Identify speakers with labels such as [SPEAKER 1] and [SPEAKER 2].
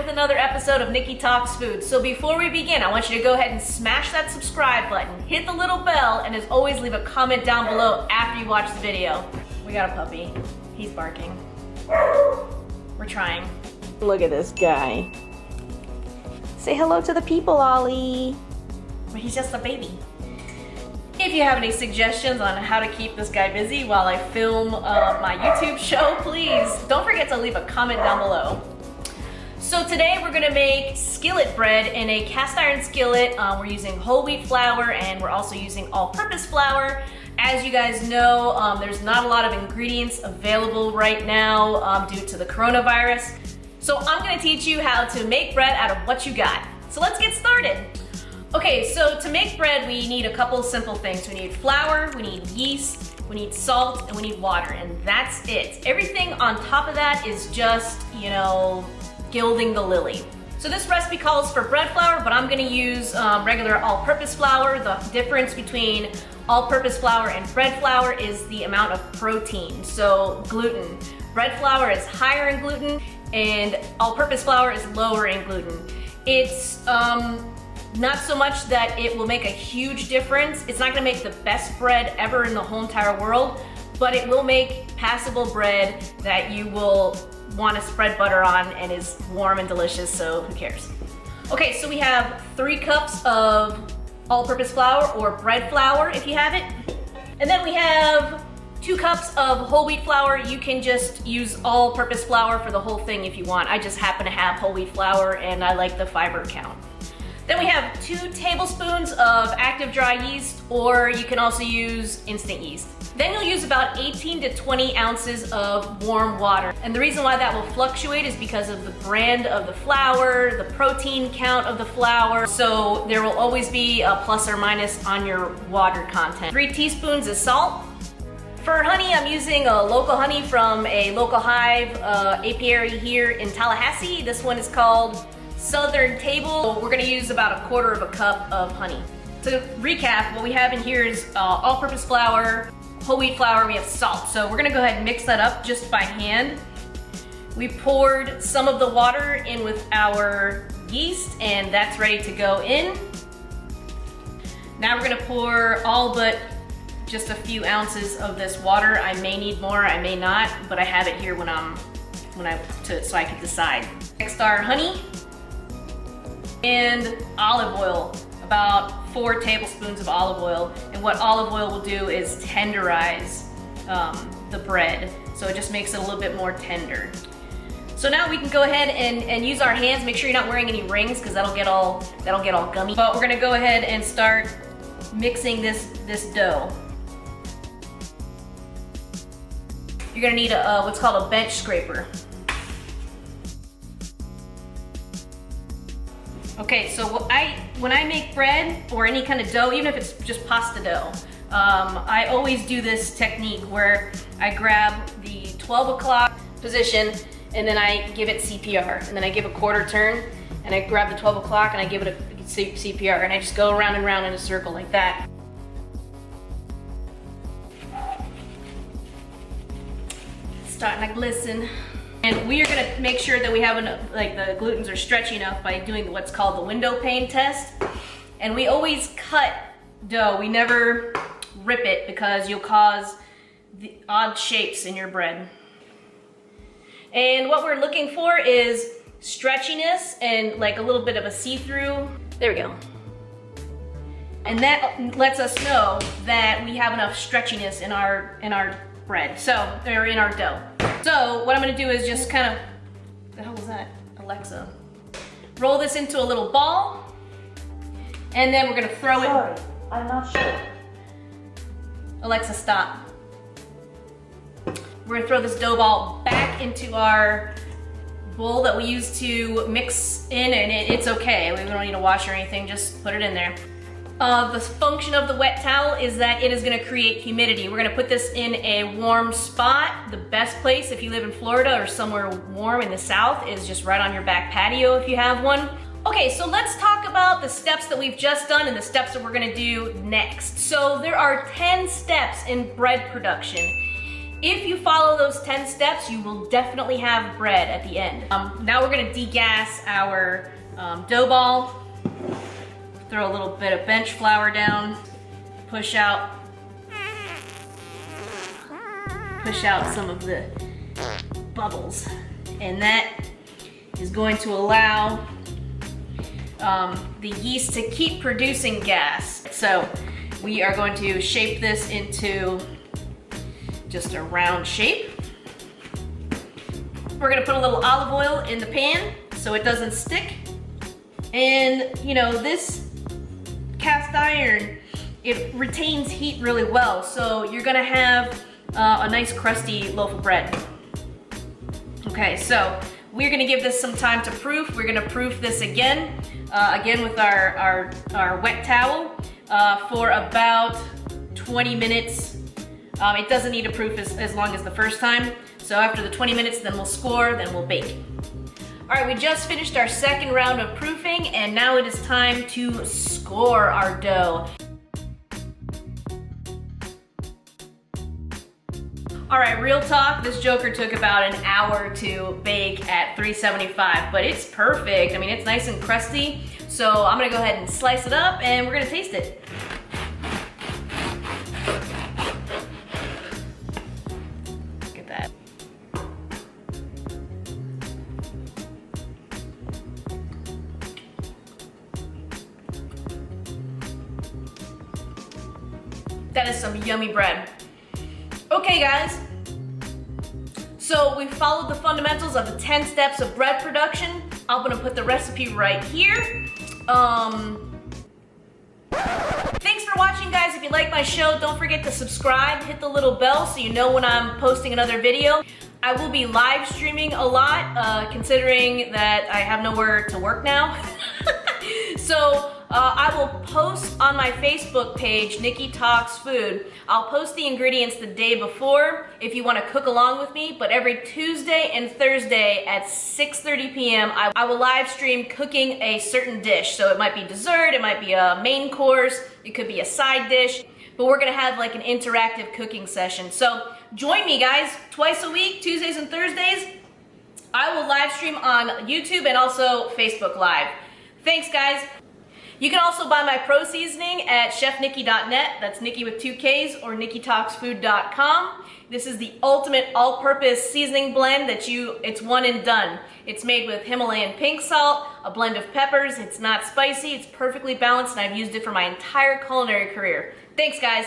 [SPEAKER 1] with another episode of Nikki Talks Food. So before we begin, I want you to go ahead and smash that subscribe button, hit the little bell, and as always, leave a comment down below after you watch the video. We got a puppy. He's barking. We're trying. Look at this guy. Say hello to the people, Ollie. But he's just a baby. If you have any suggestions on how to keep this guy busy while I film my YouTube show, please don't forget to leave a comment down below. So today we're gonna make skillet bread in a cast iron skillet. We're using whole wheat flour and we're also using all-purpose flour. As you guys know, there's not a lot of ingredients available right now due to the coronavirus. So I'm gonna teach you how to make bread out of what you got. So let's get started. Okay, so to make bread, we need a couple of simple things. We need flour, we need yeast, we need salt, and we need water, and that's it. Everything on top of that is just, you know, gilding the lily. So this recipe calls for bread flour, but I'm gonna use regular all-purpose flour. The difference between all-purpose flour and bread flour is the amount of protein. So gluten. Bread flour is higher in gluten, and all-purpose flour is lower in gluten. It's not so much that it will make a huge difference. It's not gonna make the best bread ever in the whole entire world, but it will make passable bread that you will want to spread butter on and is warm and delicious, so who cares? Okay, so we have 3 cups of all-purpose flour or bread flour if you have it. And then we have 2 cups of whole wheat flour. You can just use all-purpose flour for the whole thing if you want. I just happen to have whole wheat flour and I like the fiber count. Then we have 2 tablespoons of active dry yeast, or you can also use instant yeast. Then you'll use about 18 to 20 ounces of warm water. And the reason why that will fluctuate is because of the brand of the flour, the protein count of the flour. So there will always be a plus or minus on your water content. 3 teaspoons of salt. For honey, I'm using a local honey from a local hive apiary here in Tallahassee. This one is called Southern Table. We're gonna use about 1/4 cup of honey. To recap, what we have in here is all-purpose flour, whole wheat flour, we have salt. So we're gonna go ahead and mix that up just by hand. We poured some of the water in with our yeast and that's ready to go in. Now we're gonna pour all but just a few ounces of this water. I may need more, I may not, but I have it here so I can decide. Next, our honey and olive oil, about 4 tablespoons of olive oil. And what olive oil will do is tenderize the bread. So it just makes it a little bit more tender. So now we can go ahead and use our hands. Make sure you're not wearing any rings because that'll get all gummy. But we're gonna go ahead and start mixing this dough. You're gonna need what's called a bench scraper. Okay, so when I make bread or any kind of dough, even if it's just pasta dough, I always do this technique where I grab the 12 o'clock position and then I give it CPR. And then I give a quarter turn and I grab the 12 o'clock and I give it a CPR and I just go around and around in a circle like that. It's starting to glisten. And we are gonna make sure that we have enough, like the glutens are stretchy enough by doing what's called the window pane test. And we always cut dough. We never rip it because you'll cause the odd shapes in your bread. And what we're looking for is stretchiness and like a little bit of a see-through. There we go. And that lets us know that we have enough stretchiness in our bread, or in our dough. So what I'm gonna do is just kind of, the hell was that? Alexa. Roll this into a little ball, and then we're gonna throw it.
[SPEAKER 2] Sorry, I'm not sure.
[SPEAKER 1] Alexa, stop. We're gonna throw this dough ball back into our bowl that we use to mix in, and it's okay. We don't need to wash or anything, just put it in there. The function of the wet towel is that it is gonna create humidity. We're gonna put this in a warm spot. The best place if you live in Florida or somewhere warm in the South is just right on your back patio if you have one. Okay, so let's talk about the steps that we've just done and the steps that we're gonna do next. So there are 10 steps in bread production. If you follow those 10 steps, you will definitely have bread at the end. Now we're gonna degas our dough ball. Throw a little bit of bench flour down. Push out some of the bubbles. And that is going to allow the yeast to keep producing gas. So we are going to shape this into just a round shape. We're gonna put a little olive oil in the pan so it doesn't stick. And you know, this cast iron, it retains heat really well. So you're gonna have a nice crusty loaf of bread. Okay, so we're gonna give this some time to proof. We're gonna proof this again with our wet towel for about 20 minutes. It doesn't need to proof as long as the first time. So after the 20 minutes, then we'll score, then we'll bake. All right, we just finished our second round of proofing, and now it is time to score our dough. All right, real talk, this joker took about an hour to bake at 375, but it's perfect. I mean, it's nice and crusty. So I'm gonna go ahead and slice it up and we're gonna taste it. Look at that. That is some yummy bread. Okay guys, so we followed the fundamentals of the 10 steps of bread production. I'm gonna put the recipe right here. Thanks for watching guys. If you like my show, don't forget to subscribe, hit the little bell so you know when I'm posting another video. I will be live streaming a lot, considering that I have nowhere to work now. So I will post on my Facebook page, Nikki Talks Food. I'll post the ingredients the day before if you want to cook along with me, but every Tuesday and Thursday at 6:30 p.m. I will live stream cooking a certain dish. So it might be dessert, it might be a main course, it could be a side dish, but we're gonna have like an interactive cooking session. So join me guys, twice a week, Tuesdays and Thursdays. I will live stream on YouTube and also Facebook Live. Thanks guys. You can also buy my pro seasoning at chefnikki.net. That's Nikki with 2 Ks, or nikkitalksfood.com. This is the ultimate all-purpose seasoning blend that it's one and done. It's made with Himalayan pink salt, a blend of peppers. It's not spicy, it's perfectly balanced, and I've used it for my entire culinary career. Thanks guys.